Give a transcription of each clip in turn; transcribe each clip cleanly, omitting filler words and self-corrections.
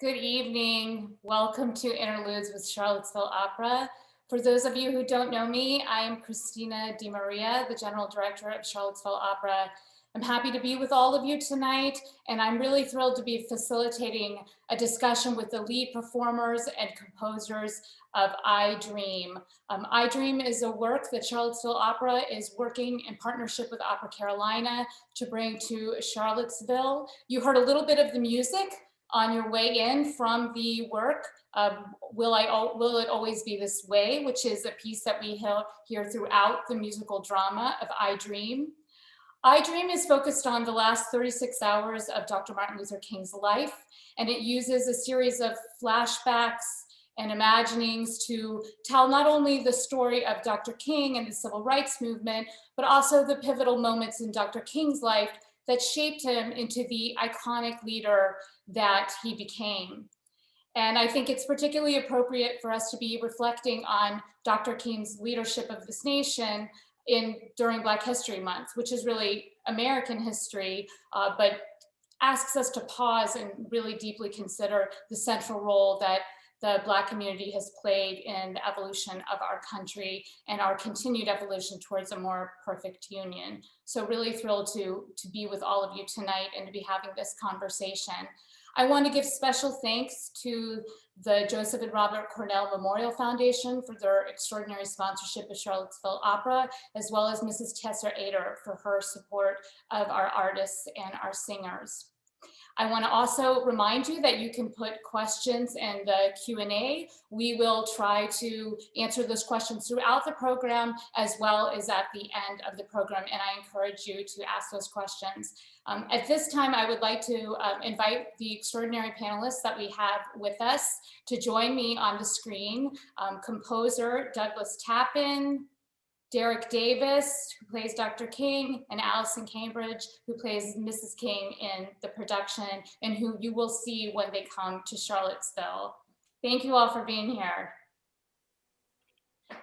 Good evening. Welcome to Interludes with Charlottesville Opera. For those of you who don't know me, I am Christina DeMarea, the General Director of Charlottesville Opera. I'm happy to be with all of you tonight, and I'm really thrilled to be facilitating a discussion with the lead performers and composers of I Dream. I Dream is a work that Charlottesville Opera is working in partnership with Opera Carolina to bring to Charlottesville. You heard a little bit of the music on your way in from the work, Will It Always Be This Way, which is a piece that we hear throughout the musical drama of I Dream. I Dream is focused on the last 36 hours of Dr. Martin Luther King's life, and it uses a series of flashbacks and imaginings to tell not only the story of Dr. King and the civil rights movement, but also the pivotal moments in Dr. King's life that shaped him into the iconic leader that he became. And I think it's particularly appropriate for us to be reflecting on Dr. King's leadership of this nation during Black History Month, which is really American history, but asks us to pause and really deeply consider the central role that the Black community has played in the evolution of our country and our continued evolution towards a more perfect union. So really thrilled to be with all of you tonight and to be having this conversation. I want to give special thanks to the Joseph and Robert Cornell Memorial Foundation for their extraordinary sponsorship of Charlottesville Opera, as well as Mrs. Tessa Ader for her support of our artists and our singers. I want to also remind you that you can put questions in the Q&A. We will try to answer those questions throughout the program as well as at the end of the program, and I encourage you to ask those questions. At this time, I would like to invite the extraordinary panelists that we have with us to join me on the screen. Composer Douglas Tappin, Derrick Davis, who plays Dr. King, and Alyson Cambridge, who plays Mrs. King in the production, and who you will see when they come to Charlottesville. Thank you all for being here.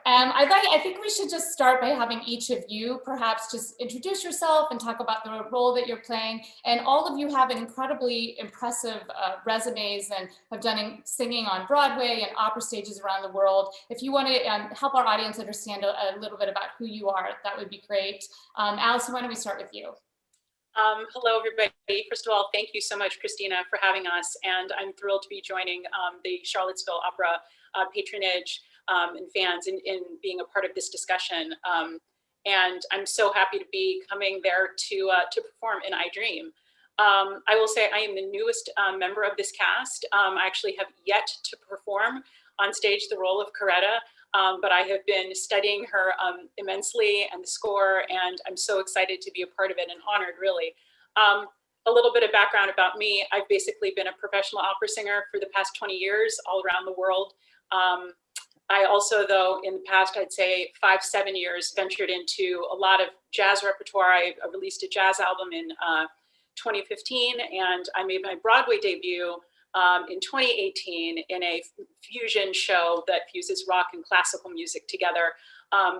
I think we should just start by having each of you perhaps just introduce yourself and talk about the role that you're playing. And all of you have incredibly impressive resumes and have done singing on Broadway and opera stages around the world. If you want to help our audience understand a little bit about who you are, that would be great. Alyson, why don't we start with you? Hello, everybody. First of all, thank you so much, Christina, for having us. And I'm thrilled to be joining the Charlottesville Opera patronage and fans in being a part of this discussion. And I'm so happy to be coming there to perform in I Dream. I will say I am the newest member of this cast. I actually have yet to perform on stage the role of Coretta, but I have been studying her immensely and the score, and I'm so excited to be a part of it and honored, really. A little bit of background about me. I've basically been a professional opera singer for the past 20 years all around the world. I also, though, in the past, I'd say 5-7 years, ventured into a lot of jazz repertoire. I released a jazz album in 2015, and I made my Broadway debut in 2018 in a fusion show that fuses rock and classical music together.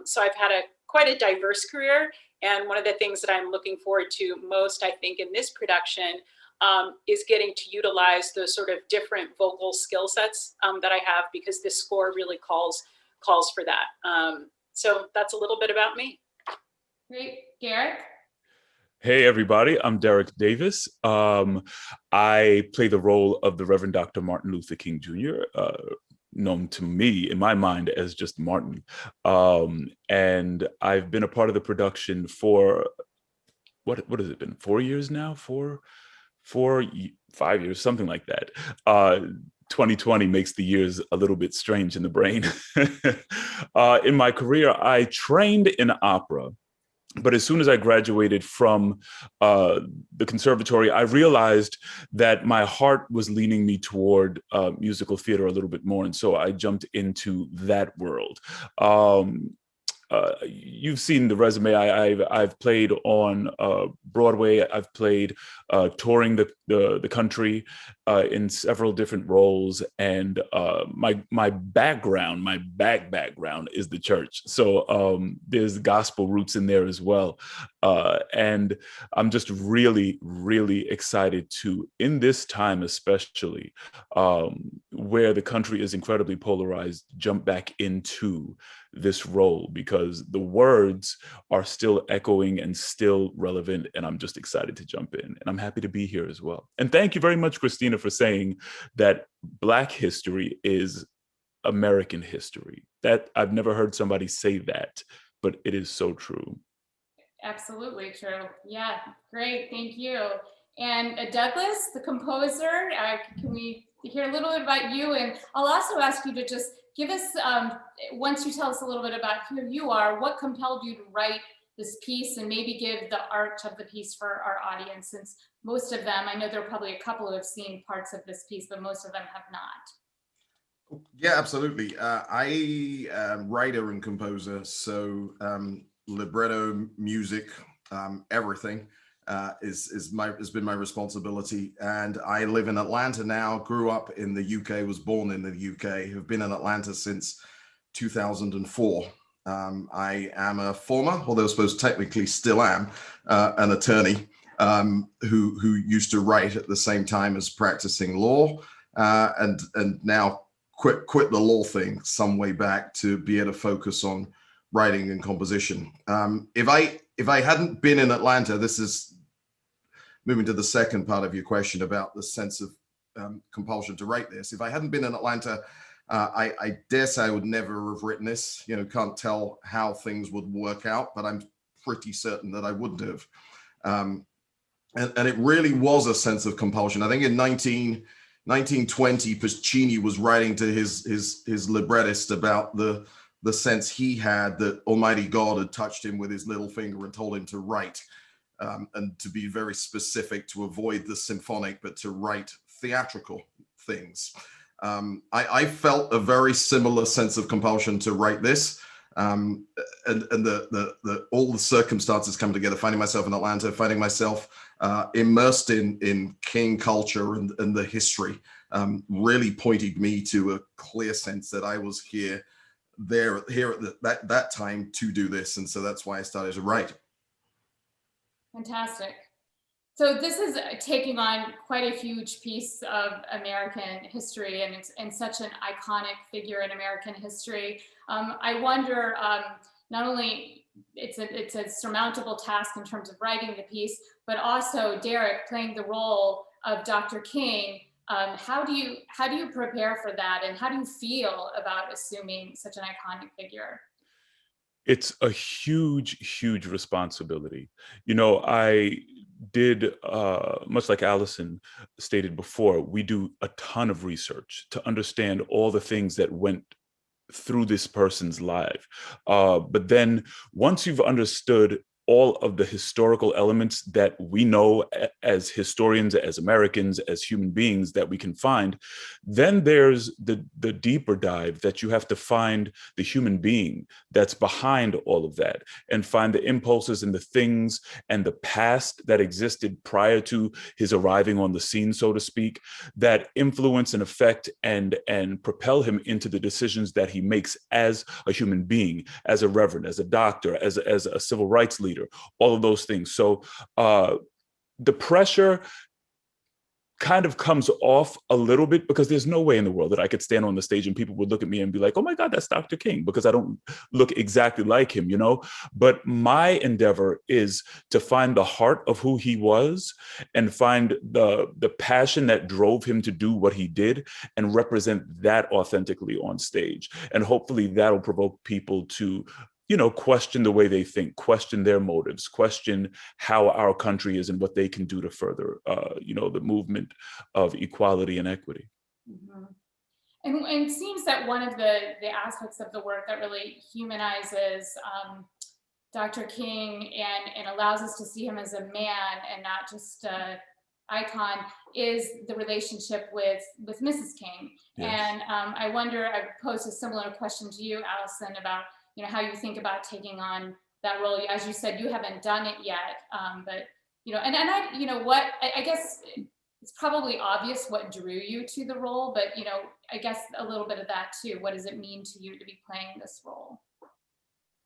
So I've had quite a diverse career, and one of the things that I'm looking forward to most, I think, in this production is getting to utilize those sort of different vocal skill sets that I have, because this score really calls for that. So that's a little bit about me. Great. Derrick? Hey, everybody. I'm Derrick Davis. I play the role of the Reverend Dr. Martin Luther King Jr., known to me, in my mind, as just Martin. And I've been a part of the production for, what has it been, 4 years now? 5 years, something like that. 2020 makes the years a little bit strange in the brain. In my career, I trained in opera, but as soon as I graduated from the conservatory, I realized that my heart was leaning me toward musical theater a little bit more, and so I jumped into that world. You've seen the resume. I've played on Broadway. I've played touring the country, in several different roles, and my background, my background is the church. So there's gospel roots in there as well, and I'm just really, really excited to, in this time especially, where the country is incredibly polarized, jump back into this role, because the words are still echoing and still relevant, and I'm just excited to jump in, and I'm happy to be here as well. And thank you very much, Christina, for saying that Black history is American history. That I've never heard somebody say that, but it is so true. Absolutely true. Yeah, great, thank you. And Douglas, the composer, can we hear a little bit about you? And I'll also ask you to just give us, once you tell us a little bit about who you are, what compelled you to write this piece, and maybe give the arc of the piece for our audience, since most of them, I know there are probably a couple who have seen parts of this piece, but most of them have not. Yeah, absolutely. I am writer and composer, so libretto, music, everything has been my responsibility. And I live in Atlanta now, grew up in the UK, was born in the UK, have been in Atlanta since 2004. I am a former, although I suppose technically still am, an attorney who used to write at the same time as practicing law, and now quit the law thing some way back to be able to focus on writing and composition. If I hadn't been in Atlanta, this is moving to the second part of your question about the sense of compulsion to write this. If I hadn't been in Atlanta, I dare say I would never have written this. You know, can't tell how things would work out, but I'm pretty certain that I wouldn't have. And it really was a sense of compulsion. I think in 1920, Puccini was writing to his librettist about the sense he had that Almighty God had touched him with his little finger and told him to write, and to be very specific, to avoid the symphonic, but to write theatrical things. I felt a very similar sense of compulsion to write this, and all the circumstances come together, finding myself in Atlanta, finding myself immersed in King culture and the history, really pointed me to a clear sense that I was here at that time to do this. And so that's why I started to write. Fantastic. So this is taking on quite a huge piece of American history, and it's such an iconic figure in American history. I wonder, not only it's a surmountable task in terms of writing the piece, but also Derrick playing the role of Dr. King. How do you prepare for that, and how do you feel about assuming such an iconic figure? It's a huge, huge responsibility. You know, I did, much like Alyson stated before, we do a ton of research to understand all the things that went through this person's life. But then once you've understood all of the historical elements that we know as historians, as Americans, as human beings that we can find, then there's the deeper dive that you have to find the human being that's behind all of that, and find the impulses and the things and the past that existed prior to his arriving on the scene, so to speak, that influence and affect and propel him into the decisions that he makes as a human being, as a reverend, as a doctor, as a civil rights leader, all of those things. So the pressure kind of comes off a little bit, because there's no way in the world that I could stand on the stage and people would look at me and be like, oh my God, that's Dr. King, because I don't look exactly like him, you know? But my endeavor is to find the heart of who he was, and find the passion that drove him to do what he did, and represent that authentically on stage. And hopefully that'll provoke people to, you know, question the way they think, question their motives, question how our country is and what they can do to further, you know, the movement of equality and equity. Mm-hmm. And it seems that one of the aspects of the work that really humanizes Dr. King and allows us to see him as a man and not just an icon is the relationship with Mrs. King. Yes. And I wonder, I posed a similar question to you, Alyson, about, you know, how you think about taking on that role. As you said, you haven't done it yet, but, you know, and I, you know what, I guess it's probably obvious what drew you to the role, but I guess a little bit of that too. What does it mean to you to be playing this role?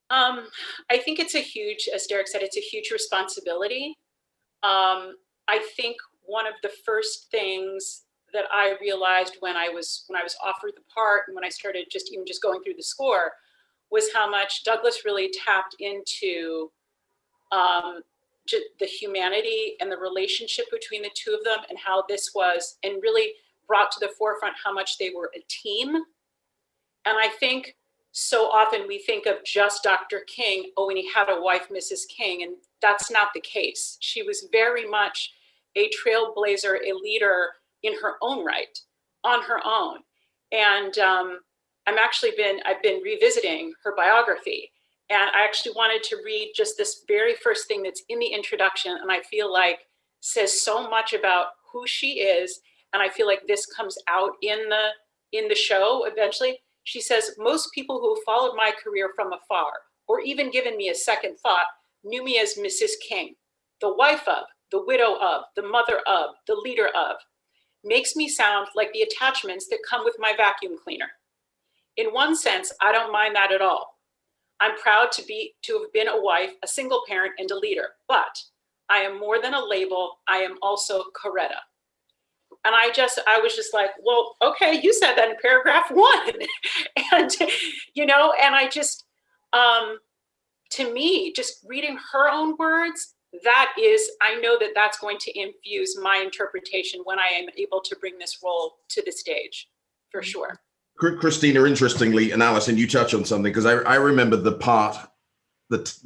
I think it's a huge, as Derrick said, it's a huge responsibility. I think one of the first things that I realized when I was offered the part, and when I started just going through the score, was how much Douglas really tapped into the humanity and the relationship between the two of them, and how this was, and really brought to the forefront how much they were a team. And I think so often we think of just Dr. King, oh, and he had a wife, Mrs. King, and that's not the case. She was very much a trailblazer, a leader in her own right, on her own. And I've been revisiting her biography, and I actually wanted to read just this very first thing that's in the introduction, and I feel like says so much about who she is, and I feel like this comes out in the show eventually. She says, most people who have followed my career from afar, or even given me a second thought, knew me as Mrs. King, the wife of, the widow of, the mother of, the leader of. Makes me sound like the attachments that come with my vacuum cleaner. In one sense, I don't mind that at all. I'm proud to have been a wife, a single parent, and a leader, but I am more than a label. I am also Coretta. And I was just like, well, okay, you said that in paragraph 1. And, and I just, to me, just reading her own words, I know that that's going to infuse my interpretation when I am able to bring this role to the stage, for sure. Christina, interestingly, and Alyson, you touch on something, because I remember the part that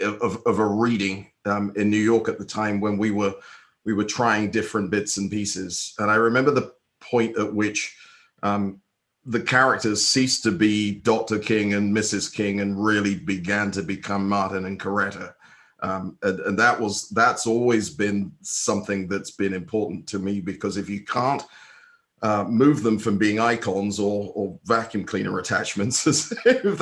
of a reading in New York at the time when we were trying different bits and pieces. And I remember the point at which the characters ceased to be Dr. King and Mrs. King and really began to become Martin and Coretta. And that's always been something that's been important to me, because if you can't move them from being icons or vacuum cleaner attachments, if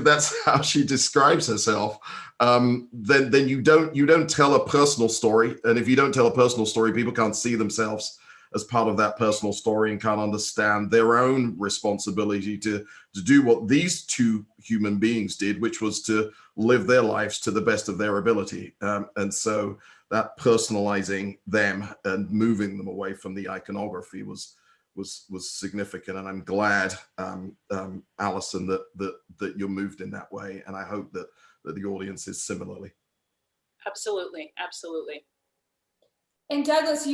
that's how she describes herself, then you don't tell a personal story. And if you don't tell a personal story, people can't see themselves as part of that personal story and can't understand their own responsibility to do what these two human beings did, which was to live their lives to the best of their ability. And so that personalizing them and moving them away from the iconography was significant. And I'm glad, Alyson, that you're moved in that way. And I hope that the audience is similarly. Absolutely, absolutely. And Douglas,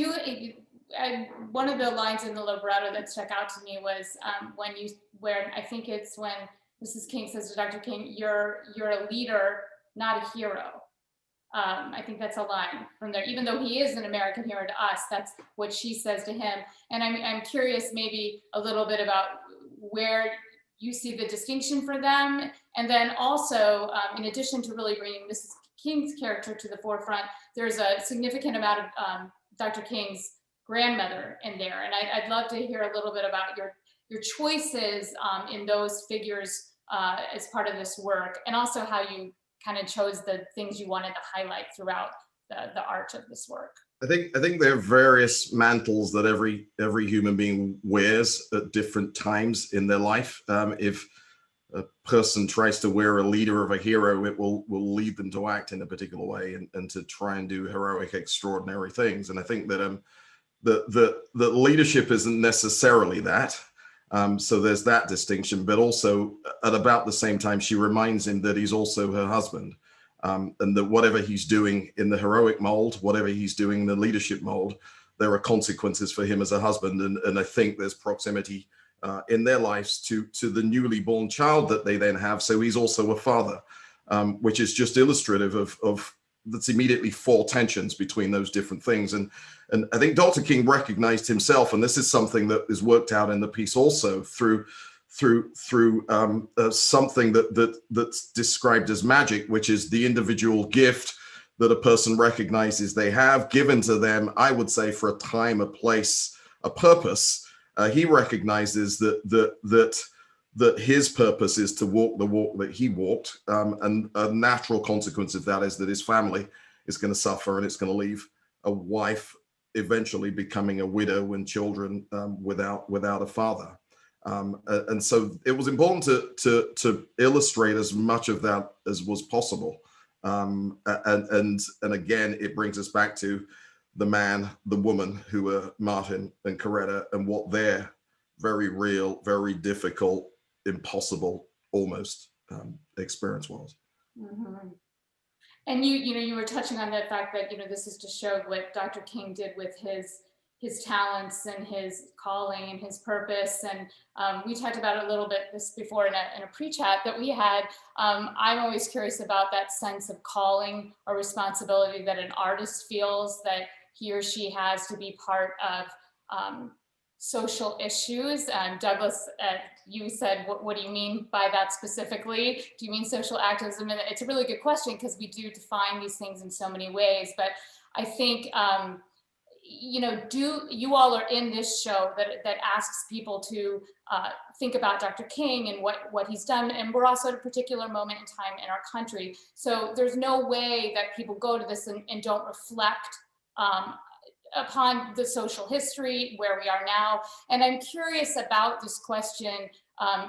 one of the lines in the libretto that stuck out to me was where I think it's when Mrs. King says to Dr. King, "You're a leader, not a hero." I think that's a line from there. Even though he is an American hero to us, that's what she says to him. And I'm curious maybe a little bit about where you see the distinction for them. And then also, in addition to really bringing Mrs. King's character to the forefront, there's a significant amount of Dr. King's grandmother in there. And I'd love to hear a little bit about your choices in those figures as part of this work, and also how you kind of chose the things you wanted to highlight throughout the arc of this work. I think there are various mantles that every human being wears at different times in their life. If a person tries to wear a leader of a hero, it will lead them to act in a particular way and to try and do heroic, extraordinary things. And I think that the leadership isn't necessarily that. So there's that distinction, but also at about the same time, she reminds him that he's also her husband, and that whatever he's doing in the heroic mold, whatever he's doing in the leadership mold, there are consequences for him as a husband. And I think there's proximity in their lives to the newly born child that they then have. So he's also a father, which is just illustrative of that's immediately 4 tensions between those different things. And I think Dr. King recognized himself, and this is something that is worked out in the piece also through something that's described as magic, which is the individual gift that a person recognizes they have given to them, I would say, for a time, a place, a purpose. He recognizes that his purpose is to walk the walk that he walked, and a natural consequence of that is that his family is going to suffer, and it's going to leave a wife eventually becoming a widow and children without a father. And so it was important to illustrate as much of that as was possible. And again, it brings us back to the man, the woman who were Martin and Coretta, and what their very real, very difficult, impossible, almost experience was. Mm-hmm. And you were touching on the fact that, this is to show what Dr. King did with his talents and his calling and his purpose. And we talked about it a little bit this before in a pre-chat that we had. I'm always curious about that sense of calling or responsibility that an artist feels that he or she has to be part of social issues. Douglas, you said, what do you mean by that specifically? Do you mean social activism? And it's a really good question because we do define these things in so many ways. But I think, you all are in this show that asks people to think about Dr. King and what he's done. And we're also at a particular moment in time in our country. So there's no way that people go to this and don't reflect upon the social history where we are now. And I'm curious about this question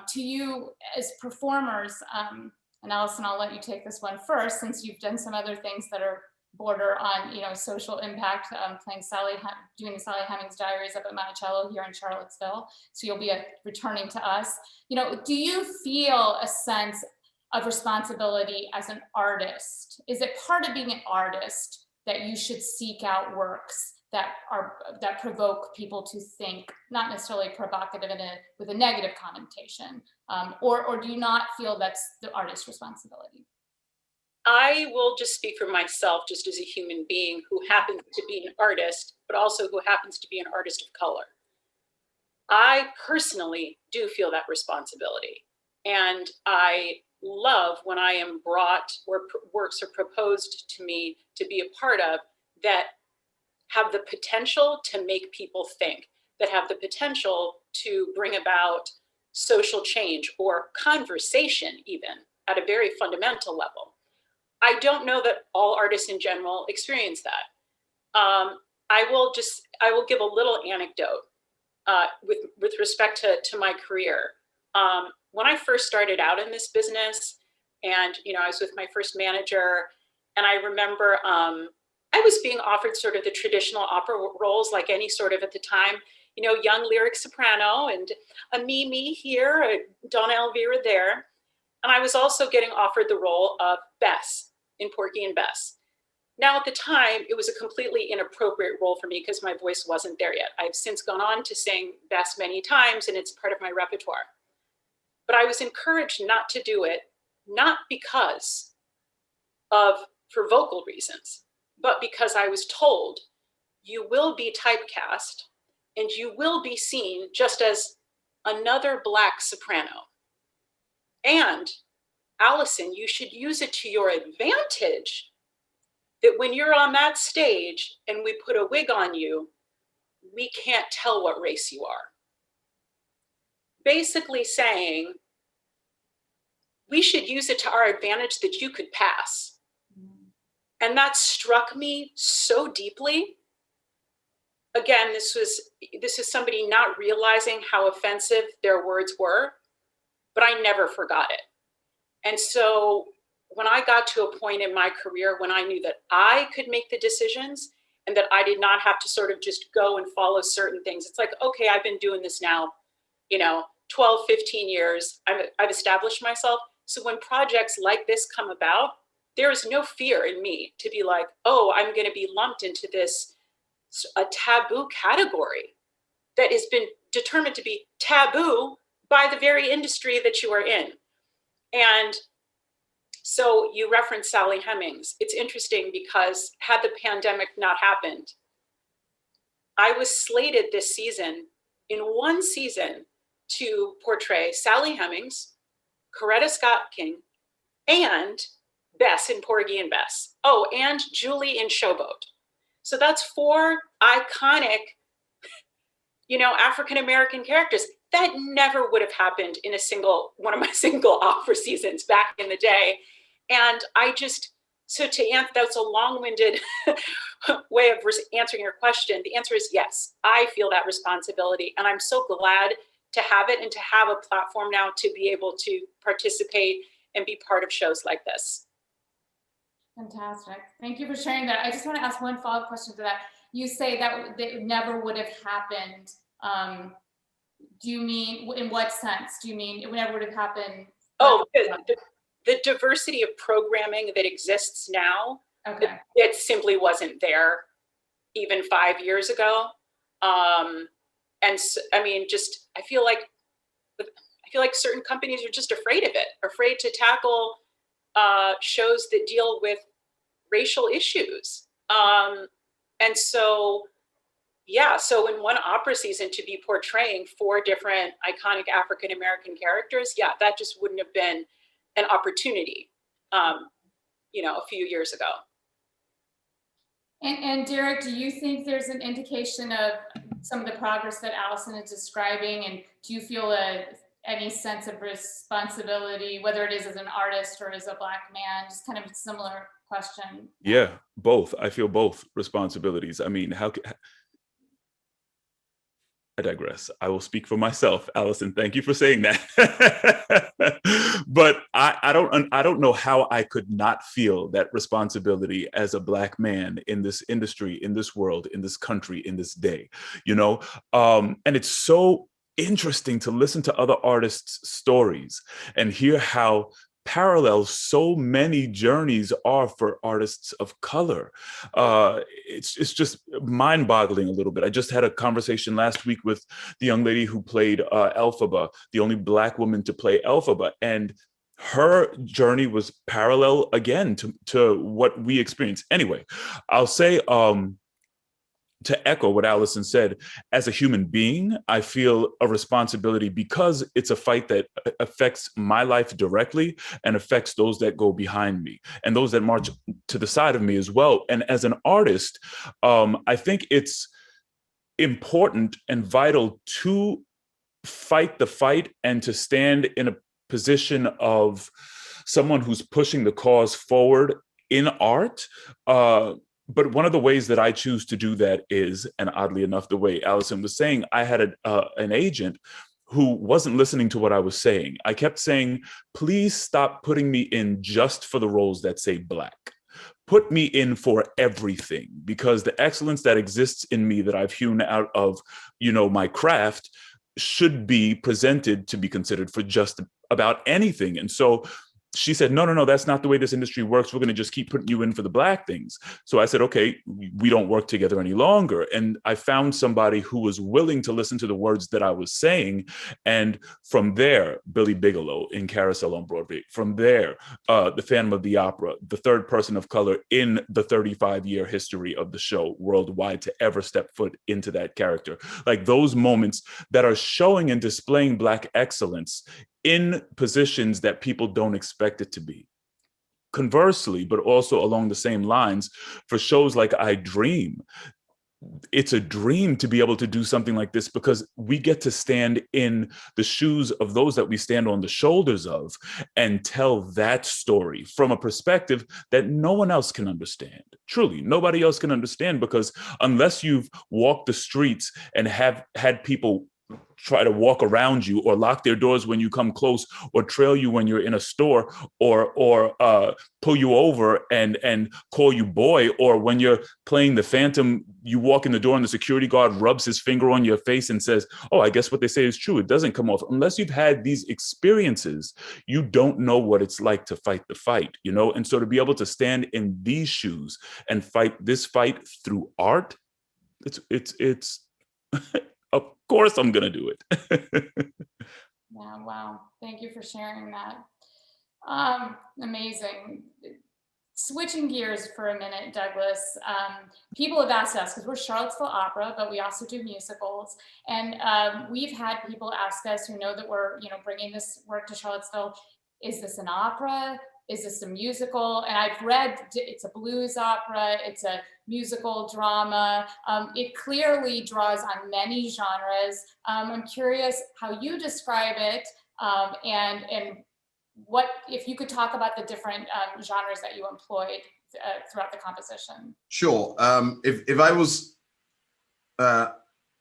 to you as performers, and Alyson, I'll let you take this one first, since you've done some other things that are border on, social impact, doing the Sally Hemings Diaries up at Monticello here in Charlottesville. So you'll be returning to us. Do you feel a sense of responsibility as an artist? Is it part of being an artist that you should seek out works that provoke people to think, not necessarily provocative with a negative connotation, or do you not feel that's the artist's responsibility? I will just speak for myself, just as a human being who happens to be an artist, but also who happens to be an artist of color. I personally do feel that responsibility. And I love when I am brought or works are proposed to me to be a part of that have the potential to make people think, that have the potential to bring about social change or conversation even at a very fundamental level. I don't know that all artists in general experience that. I will give a little anecdote with respect to my career. When I first started out in this business, and I was with my first manager, and I remember I was being offered sort of the traditional opera roles, like any sort of, at the time, young lyric soprano, and a Mimi here, a Donna Elvira there. And I was also getting offered the role of Bess in Porgy and Bess. Now, at the time, it was a completely inappropriate role for me because my voice wasn't there yet. I've since gone on to sing Bess many times, and it's part of my repertoire. But I was encouraged not to do it, not because for vocal reasons, but because I was told you will be typecast and you will be seen just as another Black soprano. And Alyson, you should use it to your advantage that when you're on that stage and we put a wig on you, we can't tell what race you are. Basically saying, we should use it to our advantage that you could pass. And that struck me so deeply. Again, this is somebody not realizing how offensive their words were, but I never forgot it. And so when I got to a point in my career when I knew that I could make the decisions and that I did not have to sort of just go and follow certain things, it's like, okay, I've been doing this now, 12, 15 years. I've established myself. So when projects like this come about, there is no fear in me to be like, oh, I'm going to be lumped into a taboo category that has been determined to be taboo by the very industry that you are in. And so you referenced Sally Hemings. It's interesting because had the pandemic not happened, I was slated this season, in one season, to portray Sally Hemings, Coretta Scott King, and Bess in Porgy and Bess. Oh, and Julie in Showboat. So that's 4 iconic, African-American characters. That never would have happened in one of my single opera seasons back in the day. And I just So to answer, that's a long-winded way of answering your question. The answer is yes, I feel that responsibility, and I'm so glad to have it and to have a platform now to be able to participate and be part of shows like this. Fantastic. Thank you for sharing that. I just want to ask one follow-up question to that. You say that it never would have happened. Do you mean, in what sense? Do you mean it never would have happened? Oh, the diversity of programming that exists now, okay. It simply wasn't there even 5 years ago. And so, I mean, just, I feel like certain companies are just afraid of it, afraid to tackle shows that deal with racial issues. And so, yeah, so in one opera season to be portraying 4 different iconic African-American characters, yeah, that just wouldn't have been an opportunity, you know, a few years ago. And Derrick, do you think there's an indication of some of the progress that Alyson is describing? And do you feel any sense of responsibility, whether it is as an artist or as a Black man? Just kind of a similar question. Yeah, both. I feel both responsibilities. I mean, I digress. I will speak for myself, Alyson. Thank you for saying that. But I don't know how I could not feel that responsibility as a Black man in this industry, in this world, in this country, in this day, you know? And it's so interesting to listen to other artists' stories and hear how parallel so many journeys are for artists of color. It's just mind-boggling a little bit. I just had a conversation last week with the young lady who played Elphaba, the only Black woman to play Elphaba, and her journey was parallel again to what we experienced. Anyway, I'll say, to echo what Alyson said, as a human being, I feel a responsibility because it's a fight that affects my life directly and affects those that go behind me and those that march to the side of me as well. And as an artist, I think it's important and vital to fight the fight and to stand in a position of someone who's pushing the cause forward in art. But one of the ways that I choose to do that is, and oddly enough, the way Alyson was saying, I had an agent who wasn't listening to what I was saying. I kept saying, please stop putting me in just for the roles that say Black. Put me in for everything, because the excellence that exists in me that I've hewn out of, you know, my craft should be presented to be considered for just about anything. And so she said, no, that's not the way this industry works. We're going to just keep putting you in for the Black things. So I said, okay, we don't work together any longer. And I found somebody who was willing to listen to the words that I was saying. And from there, Billy Bigelow in Carousel on Broadway. From there, the Phantom of the Opera, the third person of color in the 35-year history of the show worldwide to ever step foot into that character. Like those moments that are showing and displaying Black excellence in positions that people don't expect it to be. Conversely, but also along the same lines, for shows like I Dream, it's a dream to be able to do something like this because we get to stand in the shoes of those that we stand on the shoulders of and tell that story from a perspective that no one else can understand. Truly, nobody else can understand, because unless you've walked the streets and have had people try to walk around you or lock their doors when you come close or trail you when you're in a store or pull you over and call you boy, or when you're playing the Phantom, you walk in the door and the security guard rubs his finger on your face and says, oh, I guess what they say is true. It doesn't come off. Unless you've had these experiences, you don't know what it's like to fight the fight, you know? And so to be able to stand in these shoes and fight this fight through art, it's of course I'm gonna do it. Yeah, wow. Thank you for sharing that. Amazing. Switching gears for a minute, Douglas, people have asked us, because we're Charlottesville Opera, but we also do musicals. And we've had people ask us who know that we're, you know, bringing this work to Charlottesville, is this an opera? Is this a musical? And I've read it's a blues opera, it's a musical drama. It clearly draws on many genres. I'm curious how you describe it, and what, if you could talk about the different genres that you employed throughout the composition. Sure. If I was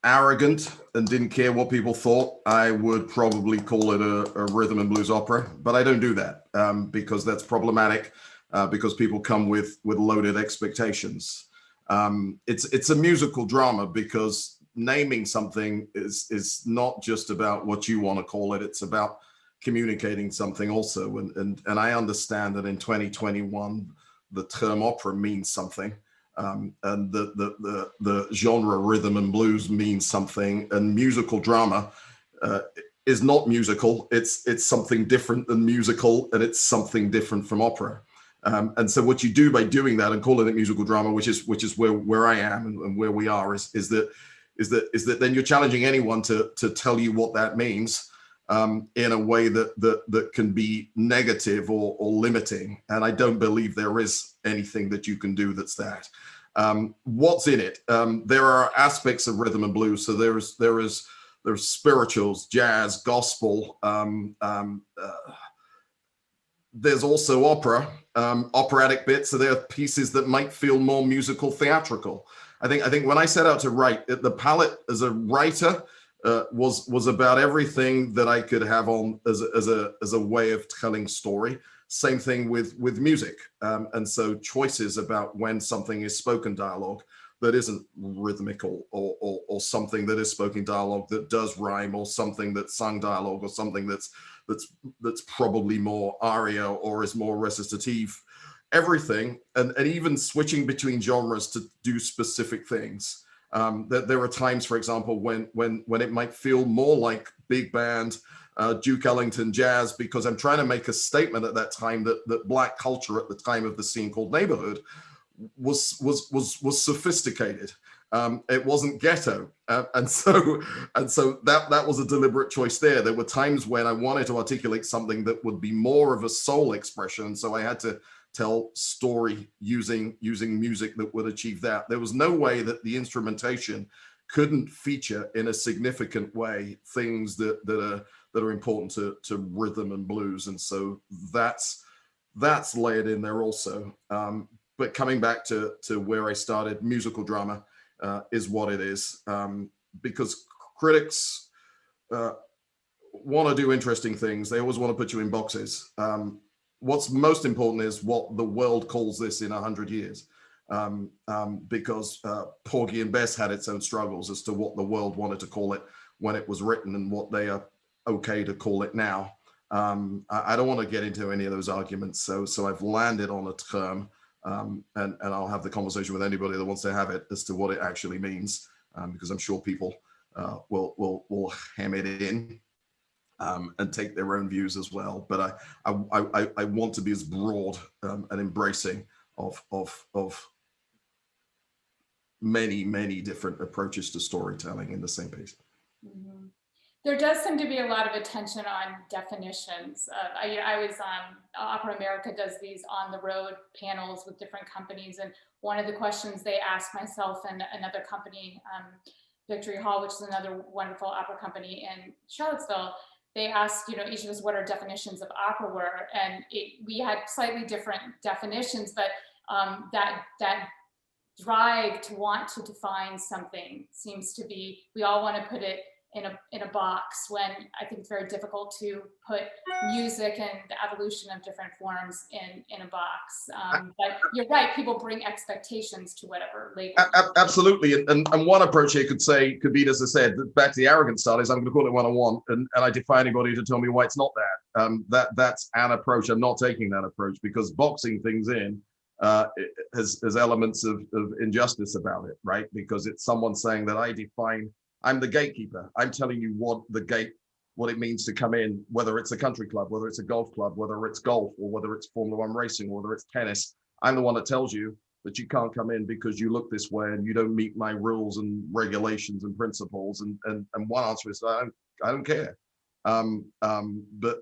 arrogant and didn't care what people thought, I would probably call it a rhythm and blues opera, but I don't do that because that's problematic because people come with loaded expectations. It's a musical drama because naming something is not just about what you want to call it, it's about communicating something also. And I understand that in 2021, the term opera means something. And the genre rhythm and blues means something, and musical drama is not musical. It's something different than musical, and it's something different from opera. And so what you do by doing that and calling it musical drama, which is where I am and where we are, is that then you're challenging anyone to tell you what that means in a way that can be negative or limiting. And I don't believe there is anything that you can do that's that. What's in it? There are aspects of rhythm and blues. So there's spirituals, jazz, gospel. There's also opera, operatic bits. So there are pieces that might feel more musical, theatrical. I think when I set out to write, the palette as a writer was about everything that I could have on as a way of telling story. Same thing with music. And so choices about when something is spoken dialogue that isn't rhythmical, or something that is spoken dialogue that does rhyme, or something that's sung dialogue, or something that's probably more aria or is more recitative. Everything, and even switching between genres to do specific things. That there are times, for example, when it might feel more like big band, Duke Ellington jazz, because I'm trying to make a statement at that time that Black culture at the time of the scene called neighborhood was sophisticated. It wasn't ghetto, and so that was a deliberate choice there. There were times when I wanted to articulate something that would be more of a soul expression, so I had to tell story using music that would achieve that. There was no way that the instrumentation couldn't feature in a significant way things that are important to rhythm and blues, and so that's layered in there also. But coming back to where I started, musical drama is what it is, because critics want to do interesting things. They always want to put you in boxes. What's most important is what the world calls this in 100 years, because Porgy and Bess had its own struggles as to what the world wanted to call it when it was written and what they are okay to call it now. I don't want to get into any of those arguments, so I've landed on a term, and I'll have the conversation with anybody that wants to have it as to what it actually means, because I'm sure people will hem it in and take their own views as well. But I want to be as broad and embracing of many different approaches to storytelling in the same piece. Mm-hmm. There does seem to be a lot of attention on definitions. I was Opera America does these on the road panels with different companies, and one of the questions they asked myself and another company, Victory Hall, which is another wonderful opera company in Charlottesville, they asked, each of us what our definitions of opera were, and we had slightly different definitions, but that drive to want to define something seems to be, we all want to put it in a box, when I think it's very difficult to put music and the evolution of different forms in a box. But you're right, people bring expectations to whatever label. Absolutely, and one approach here could be, as I said, back to the arrogant style, is I'm going to call it what I want, and I defy anybody to tell me why it's not that. That's an approach. I'm not taking that approach, because boxing things in has elements of injustice about it, right? Because it's someone saying that I'm the gatekeeper. I'm telling you what it means to come in, whether it's a country club, whether it's a golf club, whether it's golf, or whether it's Formula One racing, or whether it's tennis. I'm the one that tells you that you can't come in because you look this way and you don't meet my rules and regulations and principles. And one answer is I don't care. But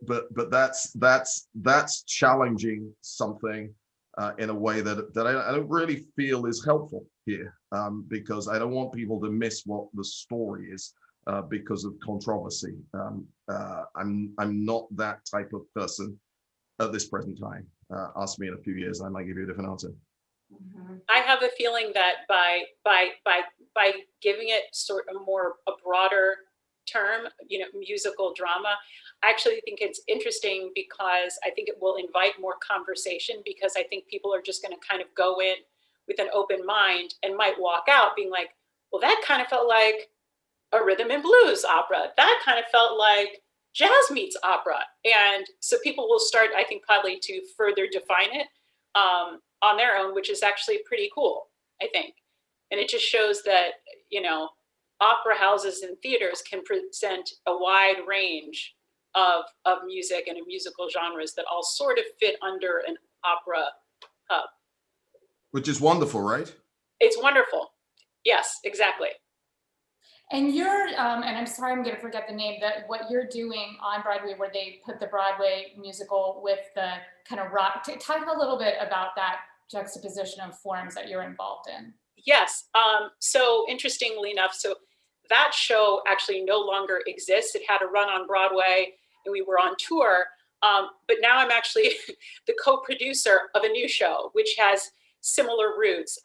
that's challenging something in a way that I don't really feel is helpful here, because I don't want people to miss what the story is because of controversy. I'm not that type of person. at this present time. Ask me in a few years, I might give you a different answer. I have a feeling that by giving it sort of a broader term, musical drama, I actually think it's interesting because I think it will invite more conversation, because I think people are just going to kind of go in with an open mind and might walk out being like, well, that kind of felt like a rhythm and blues opera. That kind of felt like jazz meets opera. And so people will start, I think, probably to further define it on their own, which is actually pretty cool, I think. And it just shows that, opera houses and theaters can present a wide range of music and musical genres that all sort of fit under an opera hub. Which is wonderful, right? It's wonderful. Yes, exactly. And you're, and I'm sorry, I'm going to forget the name, that what you're doing on Broadway, where they put the Broadway musical with the kind of rock. Talk a little bit about that juxtaposition of forms that you're involved in. Yes. So interestingly enough, so that show actually no longer exists. It had a run on Broadway and we were on tour. But now I'm actually the co-producer of a new show, which has similar roots.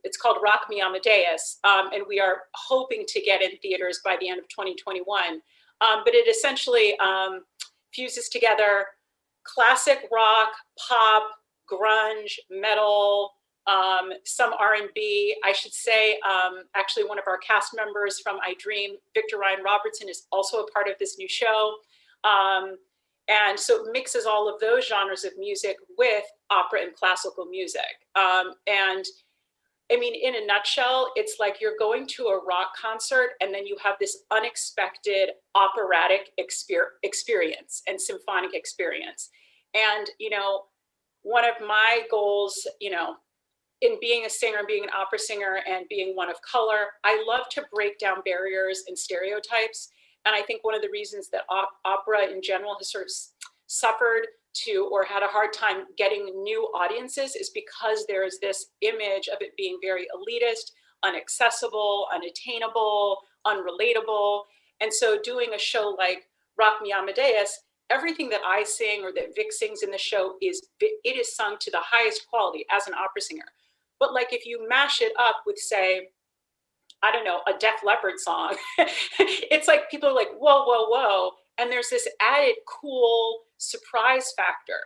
It's called Rock Me Amadeus, and we are hoping to get in theaters by the end of 2021. But it essentially fuses together classic rock, pop, grunge, metal, some R&B. I should say, actually one of our cast members from I Dream, Victor Ryan Robertson, is also a part of this new show. And so it mixes all of those genres of music with opera and classical music. And I mean, in a nutshell, it's like you're going to a rock concert and then you have this unexpected operatic experience and symphonic experience. And, one of my goals, in being a singer, being an opera singer and being one of color, I love to break down barriers and stereotypes. And I think one of the reasons that opera in general has sort of suffered to or had a hard time getting new audiences is because there is this image of it being very elitist, inaccessible, unattainable, unrelatable. And so doing a show like Rock Me Amadeus, everything that I sing or that Vic sings in the show it is sung to the highest quality as an opera singer. But like if you mash it up with, say, I don't know, a Def Leppard song, it's like people are like, whoa, whoa, whoa. And there's this added cool surprise factor.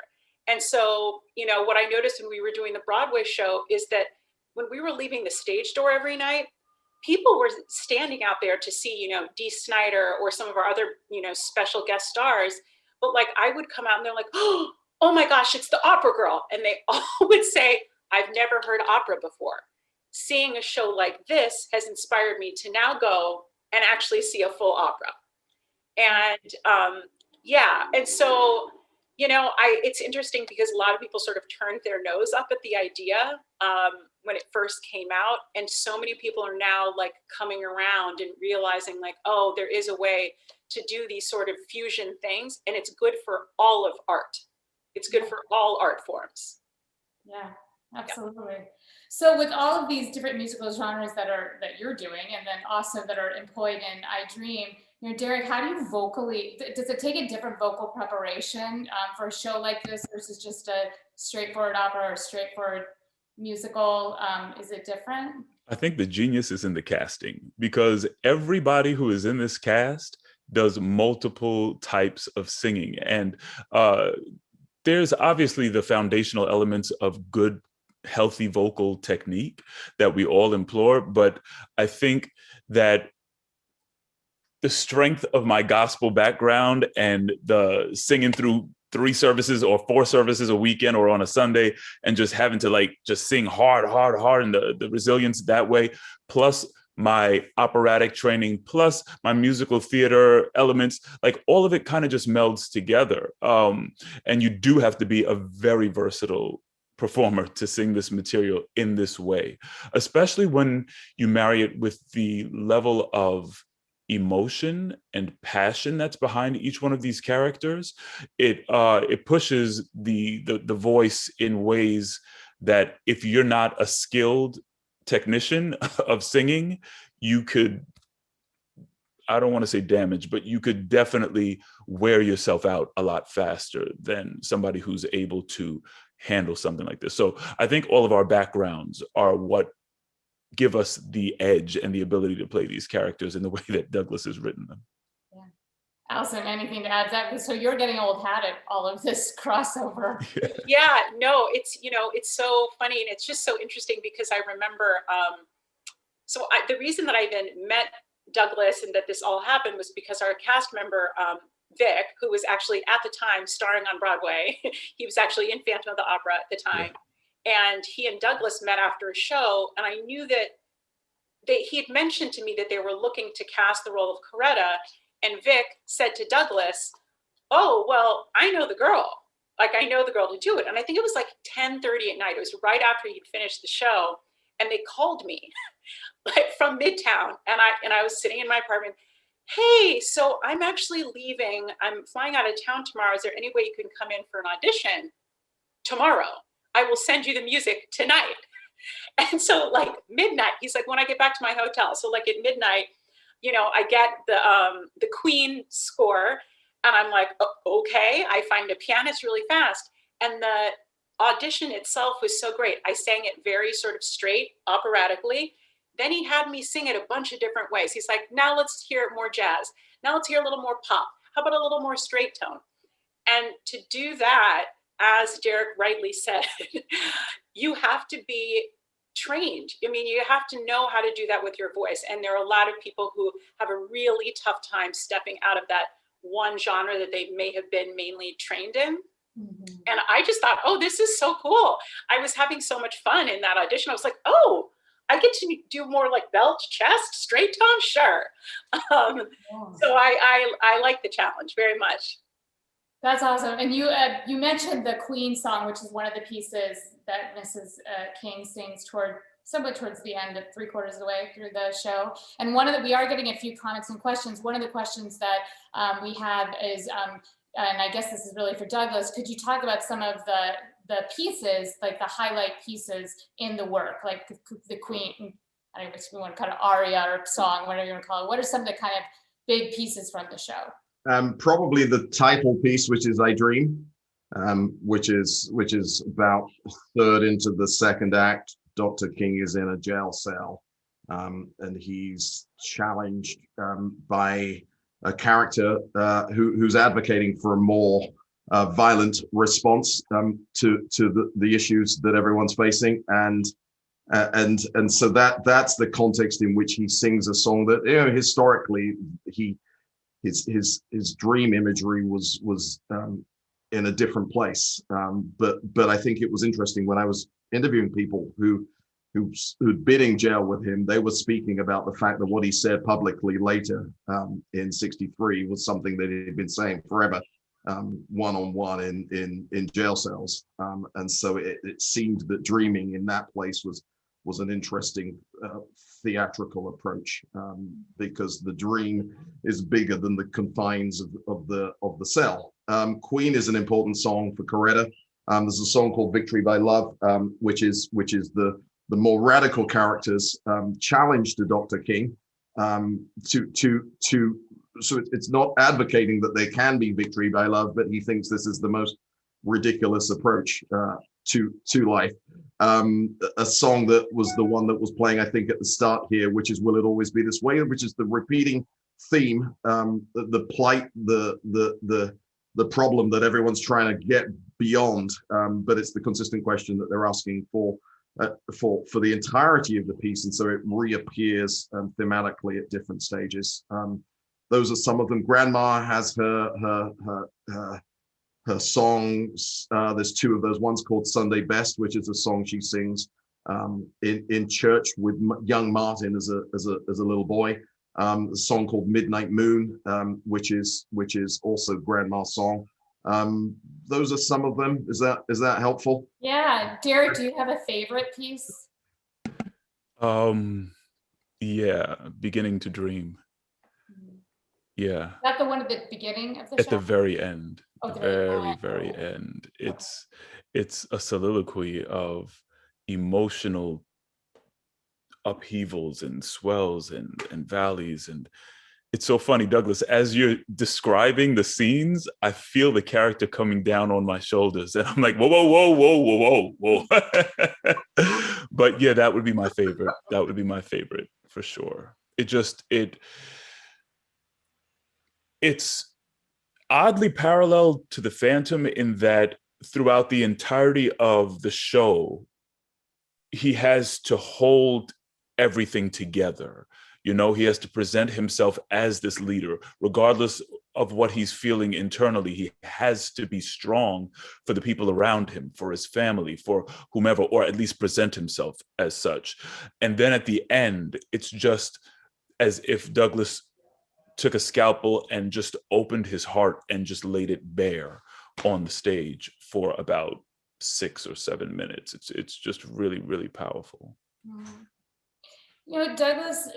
And so, what I noticed when we were doing the Broadway show is that when we were leaving the stage door every night, people were standing out there to see, Dee Snider or some of our other, special guest stars. But like I would come out and they're like, oh my gosh, it's the opera girl. And they all would say, I've never heard opera before. Seeing a show like this has inspired me to now go and actually see a full opera. And and so, it's interesting because a lot of people sort of turned their nose up at the idea when it first came out. And so many people are now like coming around and realizing like, oh, there is a way to do these sort of fusion things. And it's good for all of art. It's good for all art forms. Yeah, absolutely. Yeah. So with all of these different musical genres that you're doing, and then also that are employed in I Dream, Derrick, how do you does it take a different vocal preparation for a show like this versus just a straightforward opera or straightforward musical? Is it different? I think the genius is in the casting, because everybody who is in this cast does multiple types of singing. And there's obviously the foundational elements of good, healthy vocal technique that we all implore. But I think that the strength of my gospel background and the singing through 3 services or 4 services a weekend or on a Sunday and just having to just sing hard, and the resilience that way, plus my operatic training, plus my musical theater elements, all of it kind of just melds together. And you do have to be a very versatile performer to sing this material in this way, especially when you marry it with the level of emotion and passion that's behind each one of these characters. It pushes the voice in ways that if you're not a skilled technician of singing, you could I don't want to say damaged, but you could definitely wear yourself out a lot faster than somebody who's able to handle something like this. So I think all of our backgrounds are what give us the edge and the ability to play these characters in the way that Douglas has written them. Alyson, anything to add to that? So you're getting old hat at all of this crossover. Yeah, no, it's, you know, it's so funny, and it's just so interesting because I remember, the reason that I even met Douglas and that this all happened was because our cast member, Vic, who was actually at the time starring on Broadway, he was actually in Phantom of the Opera at the time. Yeah. And he and Douglas met after a show, and I knew that he had mentioned to me that they were looking to cast the role of Coretta. And Vic said to Douglas, "Oh, well, I know the girl. Like, I know the girl to do it." And I think it was like 10:30 at night. It was right after he'd finished the show. And they called me like from Midtown. And I was sitting in my apartment. "Hey, so I'm actually leaving. I'm flying out of town tomorrow. Is there any way you can come in for an audition tomorrow? I will send you the music tonight." And so like midnight, he's like, "When I get back to my hotel." So like at midnight, you know, I get the Queen score, and I'm like, okay. I find a pianist really fast, and the audition itself was so great. I sang it very sort of straight, operatically. Then he had me sing it a bunch of different ways. He's like, "Now let's hear more jazz. Now let's hear a little more pop. How about a little more straight tone?" And to do that, as Derrick rightly said, you have to be trained. I mean, you have to know how to do that with your voice. And there are a lot of people who have a really tough time stepping out of that one genre that they may have been mainly trained in. Mm-hmm. And I just thought, oh, this is so cool. I was having so much fun in that audition. I was like, oh, I get to do more like belt, chest, straight tone, sure. So I like the challenge very much. That's awesome. And you mentioned the Queen song, which is one of the pieces that Mrs. King sings somewhat towards the end, at 3/4 of the way through the show. And we are getting a few comments and questions. One of the questions that we have is, and I guess this is really for Douglas, could you talk about some of the pieces, like the highlight pieces in the work, like the Queen, I don't know if you want to call it aria or song, whatever you want to call it. What are some of the kind of big pieces from the show? Probably the title piece, which is "I Dream," which is about a third into the second act. Dr. King is in a jail cell, and he's challenged by a character who's advocating for a more violent response to the issues that everyone's facing, and so that's the context in which he sings a song that, you know, historically his dream imagery was in a different place, but I think it was interesting when I was interviewing people who'd been in jail with him. They were speaking about the fact that what he said publicly later in '63 was something that he had been saying forever, one-on-one in jail cells, and so it seemed that dreaming in that place was an interesting theatrical approach, because the dream is bigger than the confines of the cell. Queen is an important song for Coretta. There's a song called "Victory by Love," which is the more radical characters challenge to Dr. King so it's not advocating that there can be victory by love, but he thinks this is the most ridiculous approach to life. A song that was the one that was playing, I think, at the start here, which is "Will It Always Be This Way," which is the repeating theme, the plight, the problem that everyone's trying to get beyond, but it's the consistent question that they're asking for the entirety of the piece, and so it reappears thematically at different stages. Those are some of them. Grandma has her songs. There's two of those. One's called "Sunday Best," which is a song she sings in church with young Martin as a little boy. A song called "Midnight Moon," which is also Grandma's song. Those are some of them. Is that helpful? Yeah. Derrick, do you have a favorite piece? Yeah, "Beginning to Dream." Yeah. Is that the one at the beginning of the show? At the very end. Oh, the very end. It's a soliloquy of emotional upheavals and swells and valleys, and It's so funny, Douglas, as you're describing the scenes, I feel the character coming down on my shoulders. And I'm like, whoa, whoa, whoa, whoa, whoa, whoa, whoa. But yeah, that would be my favorite. That would be my favorite for sure. It's oddly parallel to the Phantom in that throughout the entirety of the show, he has to hold everything together. You know, he has to present himself as this leader, regardless of what he's feeling internally. He has to be strong for the people around him, for his family, for whomever, or at least present himself as such. And then at the end, it's just as if Douglas took a scalpel and just opened his heart and just laid it bare on the stage for about 6 or 7 minutes. It's just really, really powerful. You know, Douglas,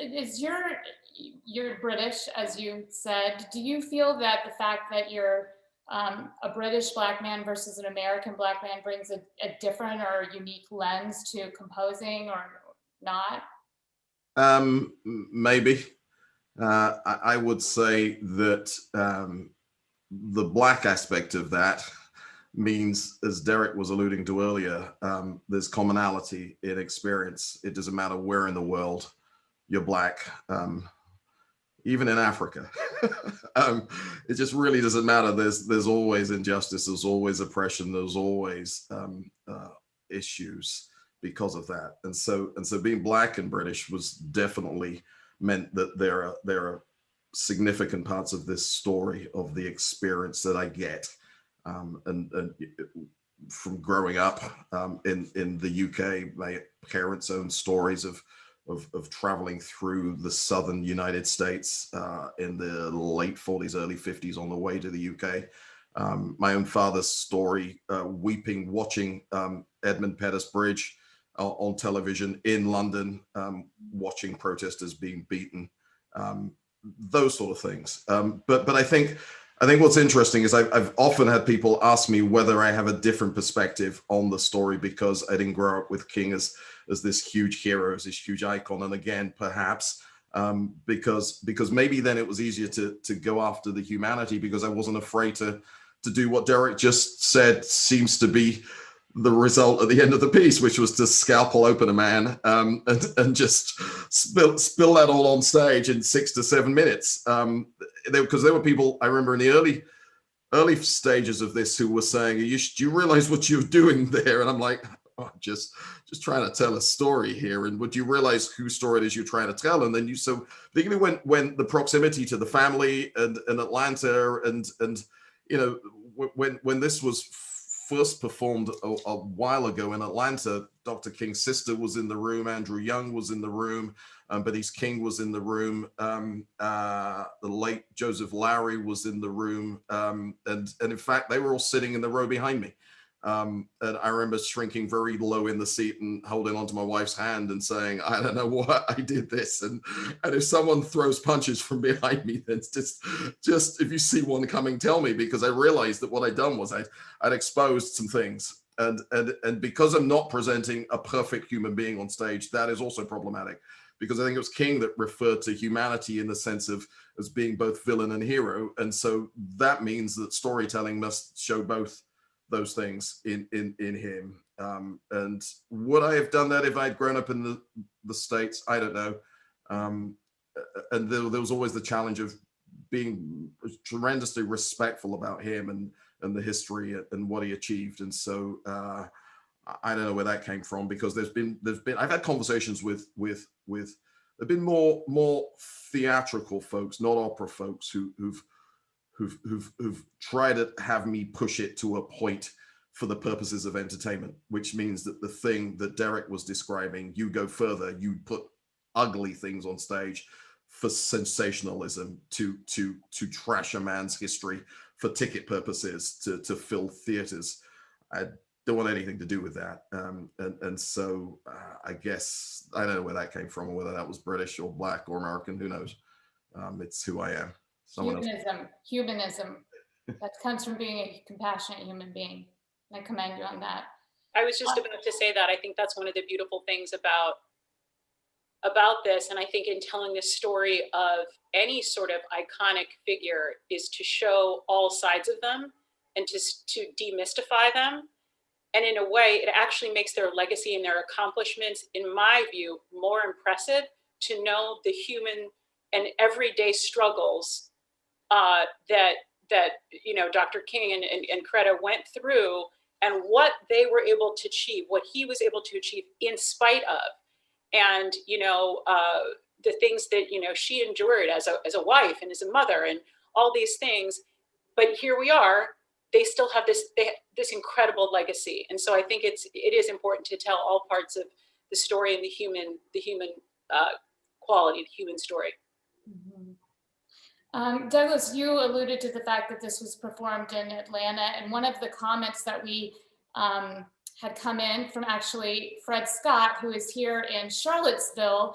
you're British, as you said. Do you feel that the fact that you're a British Black man versus an American Black man brings a different or unique lens to composing, or not? Maybe. I would say that the Black aspect of that means, as Derrick was alluding to earlier, there's commonality in experience. It doesn't matter where in the world you're Black, even in Africa. It just really doesn't matter. There's always injustice, there's always oppression, there's always issues because of that. And so being Black and British was definitely meant that there are significant parts of this story, of the experience that I get. And from growing up in the UK, my parents' own stories of traveling through the southern United States in the late 40s, early 50s on the way to the UK. My own father's story, weeping, watching Edmund Pettus Bridge on television in London, watching protesters being beaten, those sort of things. But I think what's interesting is I've often had people ask me whether I have a different perspective on the story because I didn't grow up with King as this huge hero, as this huge icon. And again, perhaps because maybe then it was easier to go after the humanity because I wasn't afraid to do what Derrick just said seems to be the result at the end of the piece, which was to scalpel open a man and just spill that all on stage in 6 to 7 minutes. Because there were people I remember in the early stages of this who were saying, do you realize what you're doing there? And I'm like, oh, just trying to tell a story here. And would you realize whose story it is you're trying to tell? And then so particularly when the proximity to the family and Atlanta and you know, when this was first performed a while ago in Atlanta, Dr. King's sister was in the room, Andrew Young was in the room, Bernice King was in the room, the late Joseph Lowry was in the room, and in fact, they were all sitting in the row behind me. And I remember shrinking very low in the seat and holding onto my wife's hand and saying, I don't know what I did this. And if someone throws punches from behind me, then it's just if you see one coming, tell me, because I realized that what I'd done was I'd exposed some things. And because I'm not presenting a perfect human being on stage, that is also problematic, because I think it was King that referred to humanity in the sense of as being both villain and hero. And so that means that storytelling must show both those things in him. And would I have done that if I'd grown up in the States? I don't know. And there was always the challenge of being tremendously respectful about him and the history and what he achieved. And so I don't know where that came from, because there's been I've had conversations with there've been more theatrical folks, not opera folks, who've tried to have me push it to a point for the purposes of entertainment, which means that the thing that Derrick was describing, you go further, you put ugly things on stage for sensationalism, to trash a man's history for ticket purposes, to fill theaters. I don't want anything to do with that. And so I guess, I don't know where that came from, or whether that was British or Black or American, who knows? It's who I am. Humanism. That comes from being a compassionate human being. I commend you on that. I was just about to say that. I think that's one of the beautiful things about about this, and I think in telling the story of any sort of iconic figure, is to show all sides of them and to demystify them. And in a way, it actually makes their legacy and their accomplishments, in my view, more impressive, to know the human and everyday struggles that Dr. King and Coretta went through, and what they were able to achieve, what he was able to achieve in spite of, and the things that she endured as a wife and as a mother, and all these things. But here we are. They still have this incredible legacy, and so I think it is important to tell all parts of the story and the human quality, the human story. Mm-hmm. Douglas, you alluded to the fact that this was performed in Atlanta, and one of the comments that we had come in from actually Fred Scott, who is here in Charlottesville.